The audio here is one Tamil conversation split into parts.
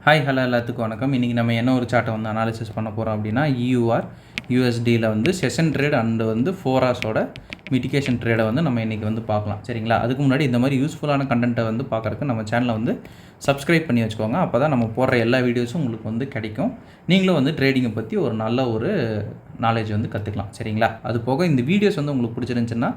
ஹாய் ஹலோ எல்லாத்துக்கும் வணக்கம். இன்றைக்கி நம்ம என்ன ஒரு சார்ட்டை வந்து அனாலிசிஸ் பண்ண போகிறோம் அப்படின்னா USDயில் வந்து செஷன் ட்ரேட் அண்டு வந்து 4 ஹவர்ஸோட மிட்டிகேஷன் ட்ரேடை வந்து நம்ம இன்றைக்கி வந்து பார்க்கலாம். சரிங்களா? அதுக்கு முன்னாடி இந்த மாதிரி யூஸ்ஃபுல்லான கண்டென்ட்டை வந்து பார்க்குறதுக்கு நம்ம சேனலை வந்து சப்ஸ்கிரைப் பண்ணி வச்சுக்கோங்க. அப்போ தான் நம்ம போடுற எல்லா வீடியோஸும் உங்களுக்கு வந்து கிடைக்கும். நீங்களும் வந்து ட்ரேடிங்கை பற்றி ஒரு நல்ல ஒரு நாலேஜ் வந்து கற்றுக்கலாம். சரிங்களா? அது போக இந்த வீடியோஸ் வந்து உங்களுக்கு பிடிச்சிருந்துச்சுன்னா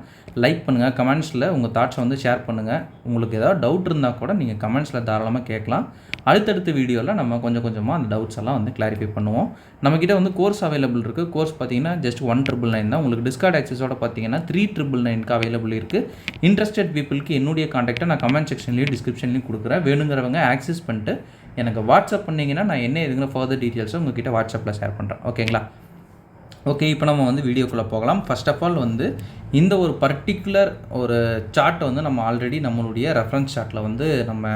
லைக் பண்ணுங்கள், கமெண்ட்ஸில் உங்கள் தாட்ஸை வந்து ஷேர் பண்ணுங்கள். உங்களுக்கு ஏதாவது டவுட் இருந்தால் கூட நீங்கள் கமெண்ட்ஸில் தாராளமாக கேட்கலாம். அடுத்தடுத்த வீடியோவில் நம்ம கொஞ்சம் கொஞ்சமாக அந்த டவுட்ஸ் எல்லாம் வந்து கிளாரிஃபை பண்ணுவோம். நம்மக்கிட்ட வந்து கோர்ஸ் அவைலபிள் இருக்குது. கோர்ஸ் பார்த்தீங்கன்னா ஜஸ்ட் 1,999 தான். உங்களுக்கு டிஸ்கார்ட் ஆக்சஸோட பார்த்தீங்கன்னா 3,999க்கு அவைலபிள் இருக்குது. இன்ட்ரெஸ்டட் பீப்புளுக்கு என்னுடைய காண்டாக்டை நான் கமெண்ட் செக்ஷன்லேயும் டிஸ்கிரிப்ஷன்லேயும் கொடுக்குறேன். வேணுங்கிறவங்க ஆக்சஸ் பண்ணிட்டு எனக்கு வாட்ஸ்அப் பண்ணிங்கன்னா நான் என்ன எதுங்கிற ஃபர்தர் டீட்டெயில்ஸை உங்கள்கிட்ட வாட்ஸ்அப்பில் ஷேர் பண்ணுறேன். ஓகேங்களா? ஓகே, இப்போ நம்ம வந்து வீடியோக்குள்ளே போகலாம். ஃபர்ஸ்ட் ஆஃப் ஆல் வந்து இந்த ஒரு பர்டிகுலர் ஒரு சார்ட்டை வந்து நம்ம ஆல்ரெடி நம்மளுடைய ரெஃபரன்ஸ் சார்ட்டில் வந்து நம்ம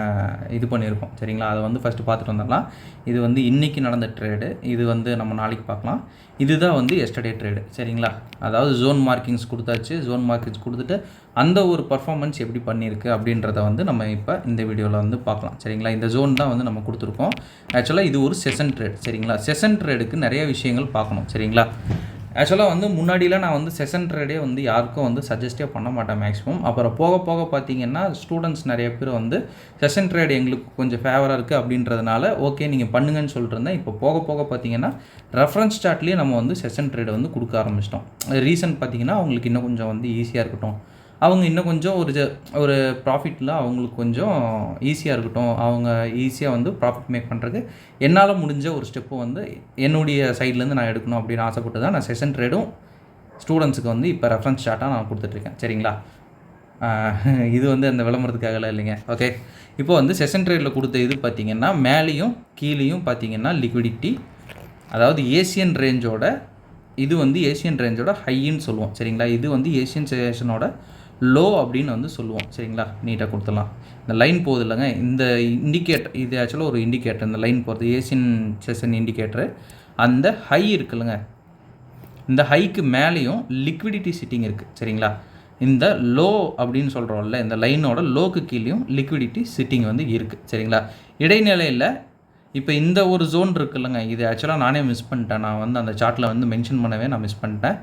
இது பண்ணியிருக்கோம். சரிங்களா? அதை வந்து ஃபஸ்ட்டு பார்த்துட்டு வந்துடலாம். இது வந்து இன்றைக்கி நடந்த ட்ரேடு. இது வந்து நம்ம நாளைக்கு பார்க்கலாம். இதுதான் வந்து எஸ்டர்டே ட்ரேடு. சரிங்களா? அதாவது ஜோன் மார்க்கிங்ஸ் கொடுத்தாச்சு. ஜோன் மார்க்கிங்ஸ் கொடுத்துட்டு அந்த ஒரு பர்ஃபார்மன்ஸ் எப்படி பண்ணியிருக்கு அப்படின்றத வந்து நம்ம இப்போ இந்த வீடியோவில் வந்து பார்க்கலாம். சரிங்களா? இந்த ஜோன் தான் வந்து நம்ம கொடுத்துருக்கோம். ஆக்சுவலாக இது ஒரு செஷன் ட்ரேட். சரிங்களா? செஷன் ட்ரேடுக்கு நிறைய விஷயங்கள் பார்க்கணும். சரிங்களா? ஆக்சுவலாக வந்து முன்னாடிலாம் நான் வந்து செஷன் ட்ரேடே வந்து யாருக்கும் வந்து சஜஸ்டே பண்ண மாட்டேன் மேக்ஸிமம். அப்புறம் போக போக பார்த்தீங்கன்னா ஸ்டூடெண்ட்ஸ் நிறைய பேர் வந்து செஷன் ட்ரேட் எங்களுக்கு கொஞ்சம் ஃபேவராக இருக்குது அப்படின்றதுனால ஓகே நீங்கள் பண்ணுங்கன்னு சொல்லிட்டு இருந்தேன். இப்போ போக போக பார்த்தீங்கன்னா ரெஃபரன்ஸ் சார்ட்லேயே நம்ம வந்து செஷன் ட்ரேடை வந்து கொடுக்க ஆரம்பிச்சிட்டோம். ரீசன் பார்த்தீங்கன்னா அவங்களுக்கு இன்னும் கொஞ்சம் வந்து ஈஸியாக இருக்கட்டும், அவங்க இன்னும் கொஞ்சம் ஒரு ப்ராஃபிட்டில் அவங்களுக்கு கொஞ்சம் ஈஸியாக இருக்கட்டும், அவங்க ஈஸியாக வந்து ப்ராஃபிட் மேக் பண்ணுறதுக்கு என்னால் முடிஞ்ச ஒரு ஸ்டெப்பு வந்து என்னுடைய சைட்லேருந்து நான் எடுக்கணும் அப்படின்னு ஆசைப்பட்டு தான் நான் செஷன் ட்ரேடும் ஸ்டூடெண்ட்ஸுக்கு வந்து இப்போ ரெஃபரன்ஸ் சார்ட்டாக நான் கொடுத்துட்ருக்கேன். சரிங்களா? இது வந்து அந்த விளம்பரத்துக்காகலாம் இல்லைங்க. ஓகே, இப்போ வந்து செஷன் ட்ரேடில் கொடுத்த இது பார்த்திங்கன்னா மேலேயும் கீழேயும் பார்த்திங்கன்னா லிக்விடிட்டி, அதாவது ஏசியன் ரேஞ்சோட இது வந்து ஏசியன் ரேஞ்சோட ஹைன்னு சொல்லுவோம். சரிங்களா? இது வந்து ஏசியன் செஷனோட லோ அப்படின்னு வந்து சொல்லுவோம். சரிங்களா? நீட்டாக கொடுத்துடலாம். இந்த லைன் போகுது இல்லைங்க, இந்த இண்டிகேட்டர் இது ஆக்சுவலாக ஒரு இண்டிகேட்டர். இந்த லைன் போகிறது ஏசியன் செஷன் இண்டிகேட்டரு. அந்த ஹை இருக்குல்லைங்க, இந்த ஹைக்கு மேலேயும் லிக்விடிட்டி சிட்டிங் இருக்குது. சரிங்களா? இந்த லோ அப்படின்னு சொல்கிறோம்ல, இந்த லைனோட லோக்கு கீழேயும் லிக்விடிட்டி சிட்டிங் வந்து இருக்குது. சரிங்களா? இடைநிலையில் இப்போ இந்த ஒரு ஜோன் இருக்குல்லங்க, இது ஆக்சுவலாக நானே மிஸ் பண்ணிட்டேன். நான் வந்து அந்த சார்ட்டில் வந்து மென்ஷன் பண்ணவே நான் மிஸ் பண்ணிட்டேன்.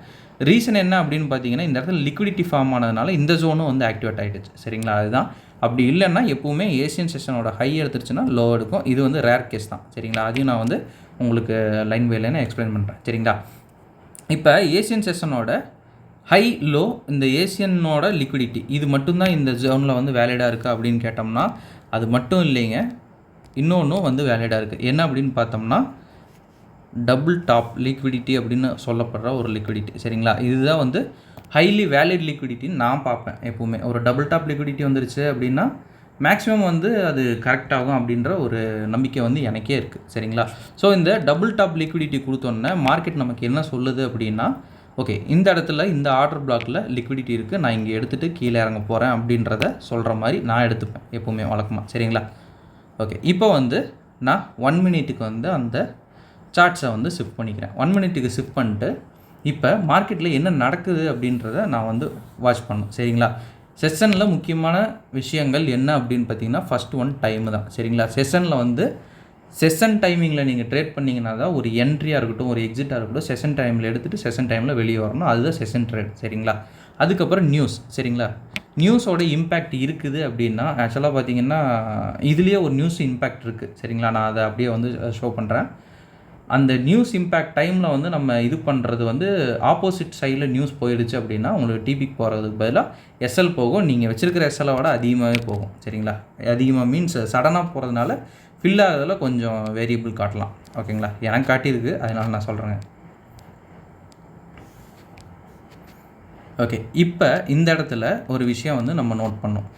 ரீசன் என்ன அப்படின்னு பார்த்தீங்கன்னா இந்த இடத்துல லிக்விடிட்டி ஃபார்ம் ஆனதுனால இந்த ஜோனும் வந்து ஆக்டிவேட் ஆகிடுச்சு. சரிங்களா? அதுதான். அப்படி இல்லைன்னா எப்போவுமே ஏசியன் செஷனோட ஹை எடுத்துருச்சுன்னா லோ எடுக்கும். இது வந்து ரேர் கேஸ் தான். சரிங்களா? அதையும் நான் வந்து உங்களுக்கு லைன் பை லைனாக எக்ஸ்பிளைன் பண்ணுறேன். சரிங்களா? இப்போ ஏசியன் செஷனோட ஹை லோ, இந்த ஏசியனோட லிக்விடிட்டி இது மட்டும்தான் இந்த ஜோனில் வந்து வேலிடாக இருக்குது அப்படின்னு கேட்டோம்னா அது மட்டும் இல்லைங்க, இன்னொன்றும் வந்து வேலிடாக இருக்குது. என்ன அப்படின்னு பார்த்தோம்னா டபுள் டாப் லிக்விடிட்டி அப்படின்னு சொல்லப்படுற ஒரு லிக்விடிட்டி. சரிங்களா? இதுதான் வந்து ஹைலி வேலிட் லிக்விடிட்டின்னு நான் பார்ப்பேன். எப்போவுமே ஒரு டபுள் டாப் லிக்விடிட்டி வந்துருச்சு அப்படின்னா மேக்ஸிமம் வந்து அது கரெக்ட் ஆகும் அப்படின்ற ஒரு நம்பிக்கை வந்து எனக்கே இருக்குது. சரிங்களா? ஸோ இந்த டபுள் டாப் லிக்விடிட்டி கொடுத்தோன்னே மார்க்கெட் நமக்கு என்ன சொல்லுது அப்படின்னா ஓகே, இந்த இடத்துல இந்த ஆர்டர் பிளாக்கில் லிக்விடிட்டி இருக்குது, நான் இங்கே எடுத்துகிட்டு கீழே இறங்க போகிறேன் அப்படின்றத சொல்கிற மாதிரி நான் எடுத்துப்பேன் எப்போவுமே வழக்கமாக. சரிங்களா? ஓகே, இப்போ வந்து நான் 1 மினிட்டுக்கு வந்து அந்த சார்ட்ஸை வந்து ஷிஃப்ட் பண்ணிக்கிறேன். 1 மினிட்டுக்கு ஷிஃப்ட் பண்ணிட்டு இப்போ மார்க்கெட்டில் என்ன நடக்குது அப்படின்றத நான் வந்து வாட்ச் பண்ணணும். சரிங்களா? செஷனில் முக்கியமான விஷயங்கள் என்ன அப்படின்னு பார்த்தீங்கன்னா ஃபஸ்ட் ஒன் டைமு தான். சரிங்களா? செஷனில் வந்து செஷன் டைமிங்கில் நீங்கள் ட்ரேட் பண்ணிங்கன்னா தான் ஒரு என்ட்ரியாக இருக்கட்டும், ஒரு எக்ஸிட்டாக இருக்கட்டும், செஷன் டைமில் எடுத்துகிட்டு செஷன் டைமில் வெளியே வரணும். அதுதான் செஷன் ட்ரேட். சரிங்களா? அதுக்கப்புறம் நியூஸ். சரிங்களா? நியூஸோட இம்பேக்ட் இருக்குது அப்படின்னா ஆக்சுவலாக பார்த்தீங்கன்னா இதுலேயே ஒரு நியூஸ் இம்பேக்ட் இருக்குது. சரிங்களா? நான் அதை அப்படியே வந்து ஷோ பண்ணுறேன். அந்த நியூஸ் இம்பேக்ட் டைமில் வந்து நம்ம இது பண்ணுறது வந்து ஆப்போசிட் சைடில் நியூஸ் போயிடுச்சு அப்படின்னா உங்களுக்கு டிபிக்கு போகிறதுக்கு பதிலாக எஸ்எல் போகும். நீங்கள் வச்சுருக்கிற எஸ்எல்லை விட அதிகமாகவே போகும். சரிங்களா? அதிகமாக மீன்ஸ் சடனாக போகிறதுனால ஃபில் ஆகிறதுல கொஞ்சம் வேரியபிள் காட்டலாம். ஓகேங்களா? எனக்கு காட்டியிருக்கு, அதனால் நான் சொல்கிறேங்க. ஓகே, இப்போ இந்த இடத்துல ஒரு விஷயம் வந்து நம்ம நோட் பண்ணோம்.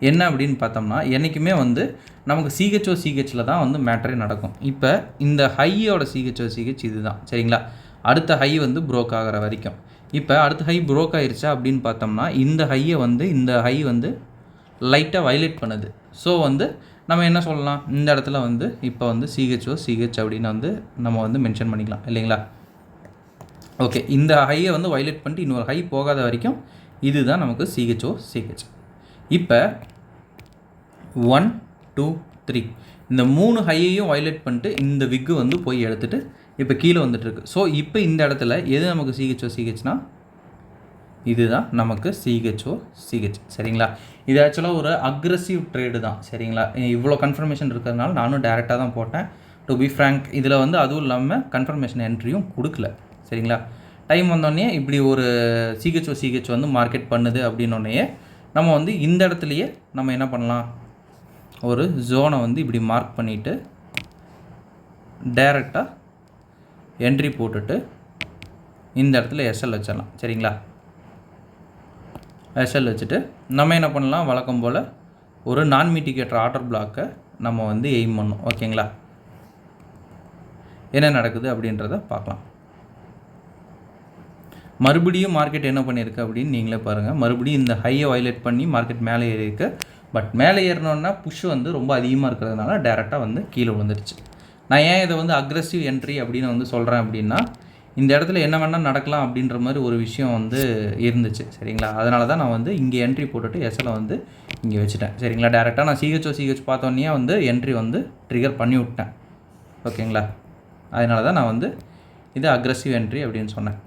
என்ன அப்படின்னு பார்த்தோம்னா என்றைக்குமே வந்து நமக்கு சிஹெச்சில் தான் வந்து மேட்டரே நடக்கும். இப்போ இந்த ஹையோட சிஹெச் இது தான். சரிங்களா? அடுத்த ஹை வந்து ப்ரோக் ஆகிற வரைக்கும். இப்போ அடுத்த ஹை ப்ரோக் ஆகிருச்சா அப்படின்னு பார்த்தோம்னா இந்த ஹை வந்து லைட்டாக வைலேட் பண்ணுது. ஸோ வந்து நம்ம என்ன சொல்லலாம், இந்த இடத்துல வந்து இப்போ வந்து சிஹெச் அப்படின்னு வந்து நம்ம வந்து மென்ஷன் பண்ணிக்கலாம் இல்லைங்களா? ஓகே, இந்த ஹையை வந்து வைலேட் பண்ணிட்டு இன்னொரு ஹை போகாத வரைக்கும் இதுதான் நமக்கு சிஹெச். இப்போ 1 2 3 இந்த 3 ஹையையும் வயலேட் பண்ணிட்டு இந்த விக்கு வந்து போய் எடுத்துகிட்டு இப்போ கீழே வந்துட்டுருக்கு. ஸோ இப்போ இந்த இடத்துல எது நமக்கு சிஹெச்னா இதுதான் நமக்கு சிஹெச். சரிங்களா? இது ஆக்சுவலாக ஒரு அக்ரெசிவ் ட்ரேடு தான். சரிங்களா? இவ்வளோ கன்ஃபர்மேஷன் இருக்கிறதுனால நானும் டேரெக்டாக தான் போட்டேன். டு பி ஃப்ராங்க், இதில் வந்து அதுவும் இல்லாமல் கன்ஃபர்மேஷன் என்ட்ரியும் கொடுக்கல. சரிங்களா? டைம் வந்தோடனே இப்படி ஒரு சிஹெச் வந்து மார்க்கெட் பண்ணுது அப்படின்னோடனே நம்ம வந்து இந்த இடத்துலையே நம்ம என்ன பண்ணலாம், ஒரு ஜோனை வந்து இப்படி மார்க் பண்ணிவிட்டு டைரெக்டாக என்ட்ரி போட்டுட்டு இந்த இடத்துல எஸ்எல் வச்சிடலாம். சரிங்களா? எஸ்எல் வச்சுட்டு நம்ம என்ன பண்ணலாம், வழக்கம் போல் ஒரு நான் மிட்டிகேட்டர் ஆர்டர் பிளாக்கை நம்ம வந்து எய்ம் பண்ணணும். ஓகேங்களா? என்ன நடக்குது அப்படின்றத பார்க்கலாம். மறுபடியும் மார்க்கெட் என்ன பண்ணியிருக்கு அப்படின்னு நீங்களே பாருங்கள். மறுபடியும் இந்த ஹையை வயலேட் பண்ணி மார்க்கெட் மேலே ஏறி இருக்குது. பட் மேலே ஏறினோன்னா புஷ் வந்து ரொம்ப அதிகமாக இருக்கிறதுனால டேரெக்டாக வந்து கீழே விழுந்துருச்சு. நான் ஏன் இதை வந்து அக்ரெசிவ் என்ட்ரி அப்படின்னு வந்து சொல்கிறேன் அப்படின்னா, இந்த இடத்துல என்ன வேணால் நடக்கலாம் அப்படின்ற மாதிரி ஒரு விஷயம் வந்து இருந்துச்சு. சரிங்களா? அதனால தான் நான் வந்து இங்கே என்ட்ரி போட்டுட்டு எஸ்எல் வந்து இங்கே வச்சுட்டேன். சரிங்களா? டேரெக்டாக நான் சிஹெச் பார்த்தோன்னே வந்து என்ட்ரி வந்து ட்ரிகர் பண்ணி விட்டேன். ஓகேங்களா? அதனால தான் நான் வந்து இது அக்ரெசிவ் என்ட்ரி அப்படின்னு சொன்னேன்.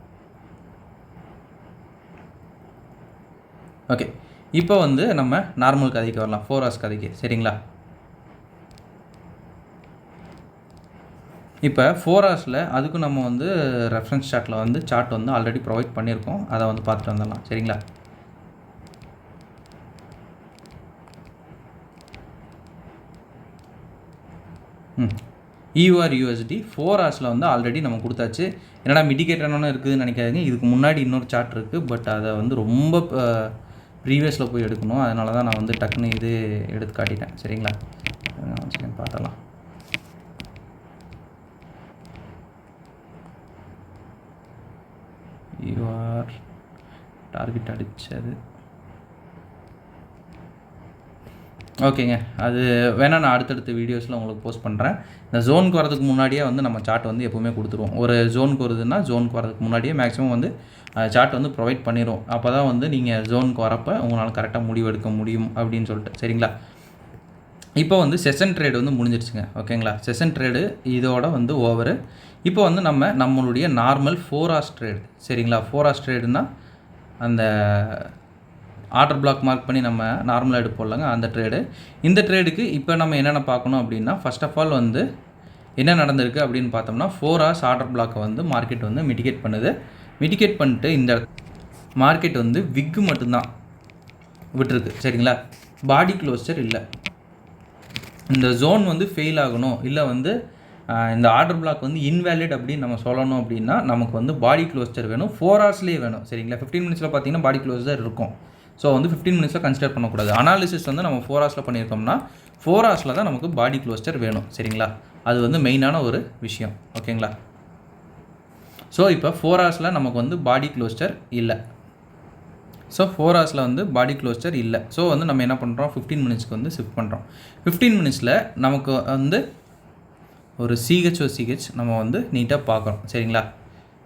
ஓகே, இப்போ வந்து நம்ம நார்மல் கதைக்கு வரலாம், 4 hours கதைக்கு. சரிங்களா? இப்போ 4 hours அதுக்கும் நம்ம வந்து ரெஃபரன்ஸ் சார்ட்டில் வந்து சார்ட் வந்து ஆல்ரெடி ப்ரொவைட் பண்ணியிருக்கோம். அதை வந்து பார்த்துட்டு வந்துடலாம். சரிங்களா? EUR USD 4 hours வந்து ஆல்ரெடி நம்ம கொடுத்தாச்சு. என்னடா மிட்டிகேட்டர்னு இருக்குதுன்னு நினைக்காதீங்க. இதுக்கு முன்னாடி இன்னொரு சார்ட் இருக்குது. பட் அதை வந்து ரொம்ப ப்ரீவியஸில் போய் எடுக்கணும். அதனால தான் நான் வந்து டக்குன்னு இது எடுத்து காட்டிட்டேன். சரிங்களா? பார்த்தலாம். யூஆர் டார்கெட் அடித்தது. ஓகேங்க, அது வேணால் நான் அடுத்தடுத்த வீடியோஸில் உங்களுக்கு போஸ்ட் பண்ணுறேன். இந்த ஜோனுக்கு வரதுக்கு முன்னாடியே வந்து நம்ம சார்ட் வந்து எப்போவுமே கொடுத்துருவோம். ஒரு ஜோனுக்கு வருதுன்னா ஜோனுக்கு வரதுக்கு முன்னாடியே மேக்ஸிமம் வந்து சார்ட் வந்து ப்ரொவைட் பண்ணிடுவோம். அப்போ தான் வந்து நீங்கள் ஜோனுக்கு வரப்போ உங்களால் கரெக்டாக முடிவு எடுக்க முடியும் அப்படின்னு சொல்லிட்டு. சரிங்களா? இப்போ வந்து செஷன் ட்ரேடு வந்து முடிஞ்சிருச்சுங்க. ஓகேங்களா? செஷன் ட்ரேடு இதோட வந்து ஓவரு. இப்போ வந்து நம்மளுடைய நார்மல் 4 hours ட்ரேடு. சரிங்களா? 4 hours ட்ரேடுனா அந்த ஆர்டர் பிளாக் மார்க் பண்ணி நம்ம நார்மலாக எடுப்போம்லங்க, அந்த ட்ரேடு. இந்த ட்ரேடுக்கு இப்போ நம்ம என்னென்ன பார்க்கணும் அப்படின்னா, ஃபர்ஸ்ட் ஆஃப் ஆல் வந்து என்ன நடந்திருக்கு அப்படின்னு பார்த்தோம்னா, 4 hours ஆர்டர் பிளாக்கை வந்து மார்க்கெட் வந்து மிட்டிகேட் பண்ணுது. மிட்டிகேட் பண்ணிட்டு இந்த மார்க்கெட் வந்து விக்கு மட்டும்தான் விட்டுருக்கு. சரிங்களா? பாடி க்ளோஸர் இல்லை. இந்த ஜோன் வந்து ஃபெயில் ஆகணும், இல்லை வந்து இந்த ஆர்டர் பிளாக் வந்து இன்வேலிட் அப்படின்னு நம்ம சொல்லணும் அப்படின்னா நமக்கு வந்து பாடி க்ளோஸர் வேணும். 4 hours வேணும். சரிங்களா? 15 minutes பார்த்தீங்கன்னா பாடி க்ளோஸர் இருக்கும். ஸோ வந்து 15 minutes கன்சிடர் பண்ணக்கூடாது. அனாலிசிஸ் வந்து நம்ம 4 hours பண்ணியிருக்கோம்னா 4 hours தான் நமக்கு பாடி க்ளோஸர் வேணும். சரிங்களா? அது வந்து மெயினான ஒரு விஷயம். ஓகேங்களா? ஸோ இப்போ 4 hours நமக்கு வந்து பாடி க்ளோஸர் இல்லை. ஸோ 4 hours வந்து பாடி க்ளோஸர் இல்லை. ஸோ வந்து நம்ம என்ன பண்ணுறோம், 15 minutes வந்து ஷிஃப்ட் பண்ணுறோம். 15 minutes நமக்கு வந்து ஒரு சிஹெச் நம்ம வந்து நீட்டாக பார்க்குறோம். சரிங்களா?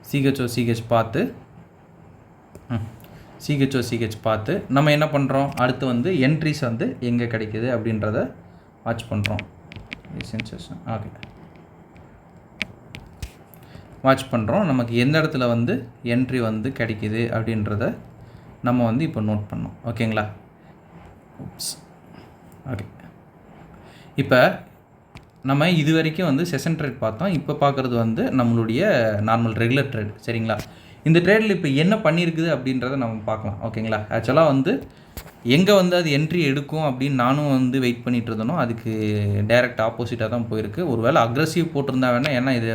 சிஹெச் பார்த்து சிஹெச் பார்த்து நம்ம என்ன பண்ணுறோம், அடுத்து வந்து என்ட்ரிஸ் வந்து எங்கே கிடைக்குது அப்படின்றத வாட்ச் பண்ணுறோம். ஓகே, வாட்ச் பண்ணுறோம். நமக்கு எந்த இடத்துல வந்து என்ட்ரி வந்து கிடைக்குது அப்படின்றத நம்ம வந்து இப்போ நோட் பண்ணோம். ஓகேங்களா? ஓகே, இப்போ நம்ம இது வரைக்கும் வந்து செஷன் ட்ரேட் பார்த்தோம். இப்போ பார்க்குறது வந்து நம்மளுடைய நார்மல் ரெகுலர் ட்ரேட். சரிங்களா? இந்த ட்ரேடில் இப்போ என்ன பண்ணியிருக்குது அப்படின்றத நம்ம பார்க்கலாம். ஓகேங்களா? ஆக்சுவலாக வந்து எங்கே வந்து அது என்ட்ரி எடுக்கும் அப்படின்னு நானும் வந்து வெயிட் பண்ணிகிட்டு இருந்தனோ அதுக்கு டைரக்ட் ஆப்போசிட்டாக தான் போயிருக்கு. ஒரு வேளை அக்ரெசிவ் போட்டிருந்தா வேணால், ஏன்னா இது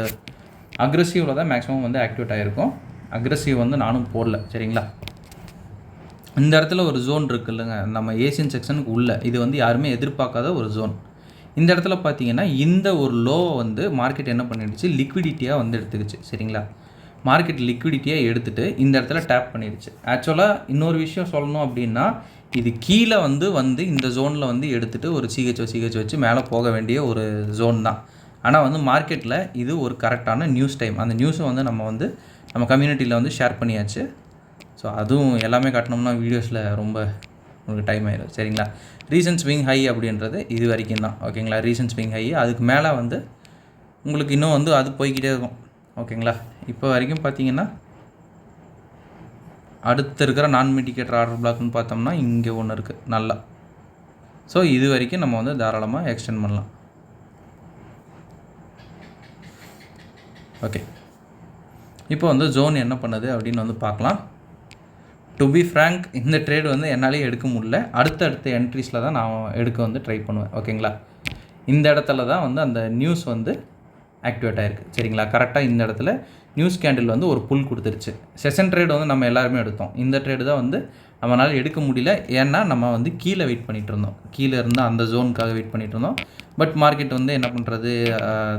அக்ரெசிவில் தான் மேக்ஸிமம் வந்து ஆக்டிவேட் ஆகிருக்கும். அக்ரெசிவ் வந்து நானும் போடல. சரிங்களா? இந்த இடத்துல ஒரு ஜோன் இருக்குது இல்லைங்க, நம்ம ஏசியன் செக்ஷனுக்கு உள்ள, இது வந்து யாருமே எதிர்பார்க்காத ஒரு ஜோன். இந்த இடத்துல பார்த்தீங்கன்னா இந்த ஒரு லோவை வந்து மார்க்கெட் என்ன பண்ணிடுச்சு, லிக்விடிட்டியாக வந்து எடுத்துக்கிச்சு. சரிங்களா? மார்க்கெட் லிக்விடிட்டியாக எடுத்துகிட்டு இந்த இடத்துல டேப் பண்ணிடுச்சு. ஆக்சுவலாக இன்னொரு விஷயம் சொல்லணும் அப்படின்னா, இது கீழே வந்து இந்த ஜோனில் வந்து எடுத்துகிட்டு ஒரு சிஹெச் வச்சு மேலே போக வேண்டிய ஒரு ஜோன் தான். ஆனால் வந்து மார்க்கெட்டில் இது ஒரு கரெக்டான நியூஸ் டைம். அந்த நியூஸை வந்து நம்ம கம்யூனிட்டியில் வந்து ஷேர் பண்ணியாச்சு. ஸோ அதுவும் எல்லாமே காட்டினோம்னா வீடியோஸில் ரொம்ப உங்களுக்கு டைம் ஆயிடும். சரிங்களா? ரீசன்ட் ஸ்விங் ஹை அப்படின்றது இது வரைக்கும் தான். ஓகேங்களா? ரீசன்ட் ஸ்விங் ஹை, அதுக்கு மேலே வந்து உங்களுக்கு இன்னும் வந்து அது போய்கிட்டே இருக்கும். ஓகேங்களா? இப்போ வரைக்கும் பார்த்தீங்கன்னா அடுத்து இருக்கிற நான் மிட்டிகேட்டர் ஆர்டர் பிளாக்னு பார்த்தோம்னா இங்கே ஒன்று இருக்குது நல்லா. ஸோ இது வரைக்கும் நம்ம வந்து தாராளமாக எக்ஸ்டெண்ட் பண்ணலாம். ஓகே, இப்போ வந்து ஜோன் என்ன பண்ணுது அப்படின்னு வந்து பார்க்கலாம். டு பி ஃப்ராங்க், இந்த ட்ரேட் வந்து என்னாலே எடுக்க முடியல. அடுத்த என்ட்ரிஸில் தான் நான் எடுக்க வந்து ட்ரை பண்ணுவேன். ஓகேங்களா? இந்த இடத்துல தான் வந்து அந்த நியூஸ் வந்து ஆக்டிவேட் ஆகிருக்கு. சரிங்களா? கரெக்டாக இந்த இடத்துல நியூஸ் கேண்டில் வந்து ஒரு புல் கொடுத்துருச்சு. செஷன் ட்ரேட் வந்து நம்ம எல்லாருமே எடுத்தோம். இந்த ட்ரேடு தான் வந்து நம்மளால் எடுக்க முடியல. ஏன்னா நம்ம வந்து கீழே வெயிட் பண்ணிகிட்டு இருந்தோம். கீழே இருந்தால் அந்த ஜோனுக்காக வெயிட் பண்ணிகிட்டு இருந்தோம். பட் மார்க்கெட் வந்து என்ன பண்ணுறது,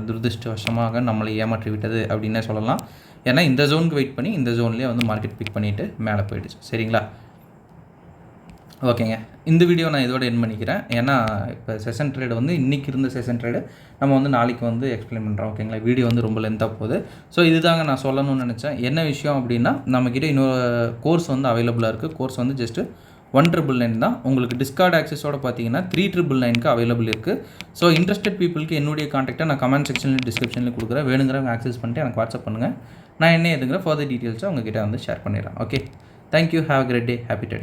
துரதிருஷ்டவசமாக நம்மளை ஏமாற்றி விட்டது அப்படின்னே சொல்லலாம். ஏன்னா இந்த ஜோனுக்கு வெயிட் பண்ணி இந்த ஜோன்லேயே வந்து மார்க்கெட் பிக் பண்ணிவிட்டு மேலே போயிடுச்சு. சரிங்களா? ஓகேங்க, இந்த வீடியோ நான் இதோட என் பண்ணிக்கிறேன். ஏன்னா இப்போ செஷன் ட்ரேடு வந்து இன்றைக்கி இருந்த செஷன் ட்ரேடு நம்ம வந்து நாளைக்கு வந்து எக்ஸ்பிளைன் பண்ணுறோம். ஓகேங்களா? வீடியோ வந்து ரொம்ப லென்த்தாக போகுது. ஸோ இதுதாங்க நான் சொல்லணும்னு நினச்சேன். என்ன விஷயம் அப்படின்னா, நம்மக்கிட்ட இன்னொரு கோர்ஸ் வந்து அவைலபிளாக இருக்குது. கோர்ஸ் வந்து ஜஸ்ட்டு 1,999 தான். உங்களுக்கு டிஸ்கார்ட் ஆக்சஸோடு பார்த்தீங்கன்னா 3,999க்கு அவைலபிள் இருக்குது. ஸோ இன்ட்ரெஸ்டட் பீப்புளுக்கு என்னுடைய கான்டாக்டை நான் கமெண்ட் செக்ஷன்லையும் டிஸ்கிரிப்ஷன்லையும் கொடுக்குறேன். வேணுங்கிறவங்க ஆக்சஸ் பண்ணிட்டு எனக்கு வாட்ஸ்அப் பண்ணுங்கள். நான் என்ன எதுங்கிற ஃபர்தர் டீட்டெயில்ஸை உங்ககிட்ட வந்து ஷேர் பண்ணிடுறேன். Okay, thank you, have a great day, happy day.